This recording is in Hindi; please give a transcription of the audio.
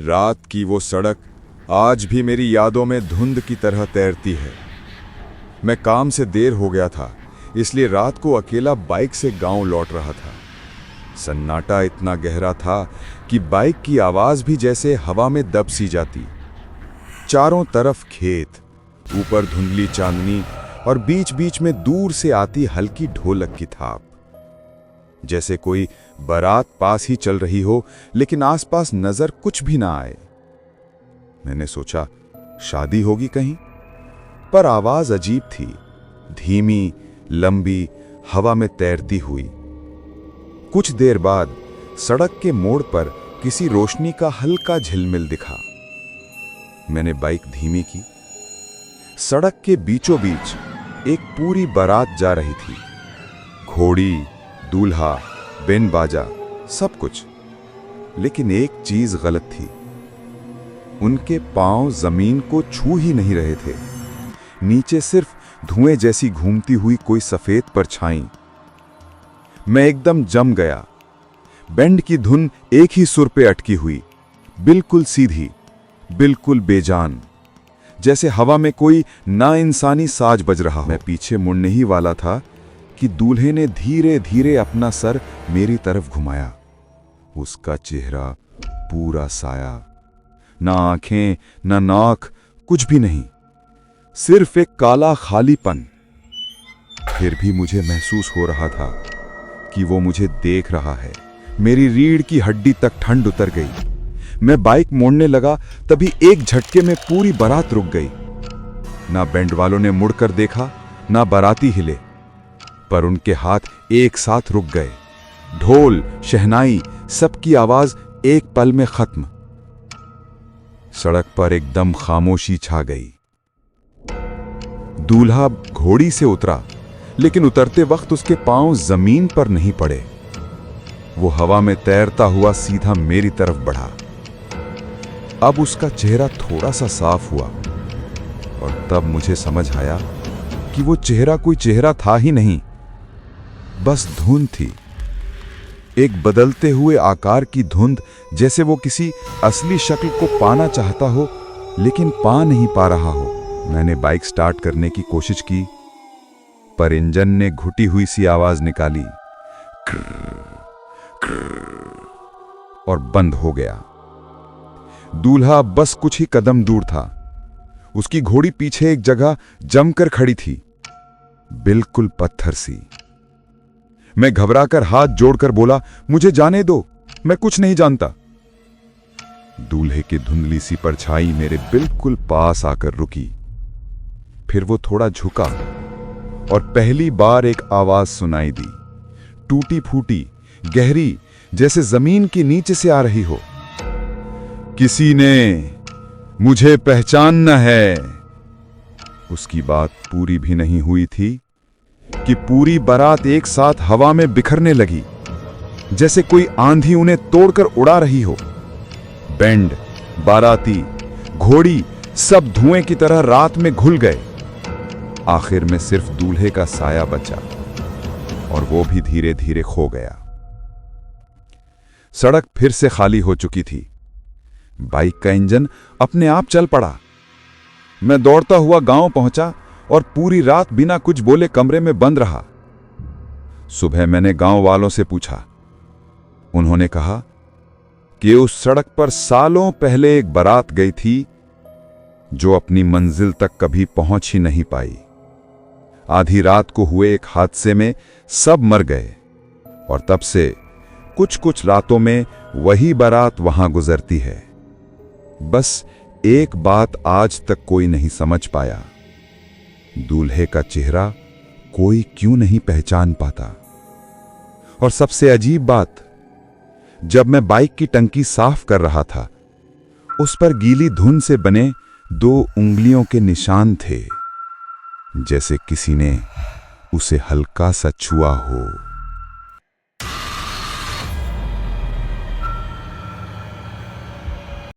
रात की वो सड़क आज भी मेरी यादों में धुंध की तरह तैरती है। मैं काम से देर हो गया था, इसलिए रात को अकेला बाइक से गांव लौट रहा था। सन्नाटा इतना गहरा था कि बाइक की आवाज भी जैसे हवा में दब सी जाती। चारों तरफ खेत, ऊपर धुंधली चांदनी और बीच बीच में दूर से आती हल्की ढोलक की थाप, जैसे कोई बारात पास ही चल रही हो लेकिन आसपास नजर कुछ भी ना आए। मैंने सोचा शादी होगी कहीं, पर आवाज अजीब थी, धीमी, लंबी, हवा में तैरती हुई। कुछ देर बाद सड़क के मोड़ पर किसी रोशनी का हल्का झिलमिल दिखा। मैंने बाइक धीमी की। सड़क के बीचों बीच एक पूरी बारात जा रही थी। घोड़ी, दूल्हा, बैंड बाजा, सब कुछ। लेकिन एक चीज गलत थी, उनके पांव जमीन को छू ही नहीं रहे थे। नीचे सिर्फ धुएं जैसी घूमती हुई कोई सफेद परछाई। मैं एकदम जम गया। बैंड की धुन एक ही सुर पे अटकी हुई, बिल्कुल सीधी, बिल्कुल बेजान, जैसे हवा में कोई नाइंसानी साज बज रहा हो। मैं पीछे मुड़ने ही वाला था कि दूल्हे ने धीरे धीरे अपना सर मेरी तरफ घुमाया। उसका चेहरा पूरा साया, ना आंखें, ना नाक, कुछ भी नहीं, सिर्फ एक काला खालीपन। फिर भी मुझे महसूस हो रहा था कि वो मुझे देख रहा है। मेरी रीढ़ की हड्डी तक ठंड उतर गई। मैं बाइक मोड़ने लगा, तभी एक झटके में पूरी बारात रुक गई। ना बैंड वालों ने मुड़कर देखा, ना बाराती हिले, पर उनके हाथ एक साथ रुक गए। ढोल, शहनाई, सबकी आवाज एक पल में खत्म। सड़क पर एकदम खामोशी छा गई। दूल्हा घोड़ी से उतरा, लेकिन उतरते वक्त उसके पांव जमीन पर नहीं पड़े। वो हवा में तैरता हुआ सीधा मेरी तरफ बढ़ा। अब उसका चेहरा थोड़ा सा साफ हुआ और तब मुझे समझ आया कि वो चेहरा कोई चेहरा था ही नहीं, बस धुंध थी। एक बदलते हुए आकार की धुंध, जैसे वो किसी असली शक्ल को पाना चाहता हो लेकिन पा नहीं पा रहा हो। मैंने बाइक स्टार्ट करने की कोशिश की, पर इंजन ने घुटी हुई सी आवाज निकाली, और बंद हो गया। दूल्हा बस कुछ ही कदम दूर था। उसकी घोड़ी पीछे एक जगह जमकर खड़ी थी, बिल्कुल पत्थर सी। मैं घबराकर हाथ जोड़कर बोला, मुझे जाने दो, मैं कुछ नहीं जानता। दूल्हे की धुंधली सी परछाई मेरे बिल्कुल पास आकर रुकी। फिर वो थोड़ा झुका और पहली बार एक आवाज सुनाई दी, टूटी फूटी, गहरी, जैसे जमीन के नीचे से आ रही हो। किसी ने मुझे पहचानना है। उसकी बात पूरी भी नहीं हुई थी कि पूरी बारात एक साथ हवा में बिखरने लगी, जैसे कोई आंधी उन्हें तोड़कर उड़ा रही हो। बैंड, बाराती, घोड़ी, सब धुएं की तरह रात में घुल गए। आखिर में सिर्फ दूल्हे का साया बचा, और वो भी धीरे धीरे खो गया। सड़क फिर से खाली हो चुकी थी। बाइक का इंजन अपने आप चल पड़ा। मैं दौड़ता हुआ गांव पहुंचा और पूरी रात बिना कुछ बोले कमरे में बंद रहा। सुबह मैंने गांव वालों से पूछा। उन्होंने कहा कि उस सड़क पर सालों पहले एक बारात गई थी जो अपनी मंजिल तक कभी पहुंच ही नहीं पाई। आधी रात को हुए एक हादसे में सब मर गए, और तब से कुछ कुछ रातों में वही बारात वहां गुजरती है। बस एक बात आज तक कोई नहीं समझ पाया, दूल्हे का चेहरा कोई क्यों नहीं पहचान पाता। और सबसे अजीब बात, जब मैं बाइक की टंकी साफ कर रहा था, उस पर गीली धुन से बने 2 उंगलियों के निशान थे, जैसे किसी ने उसे हल्का सा छुआ हो।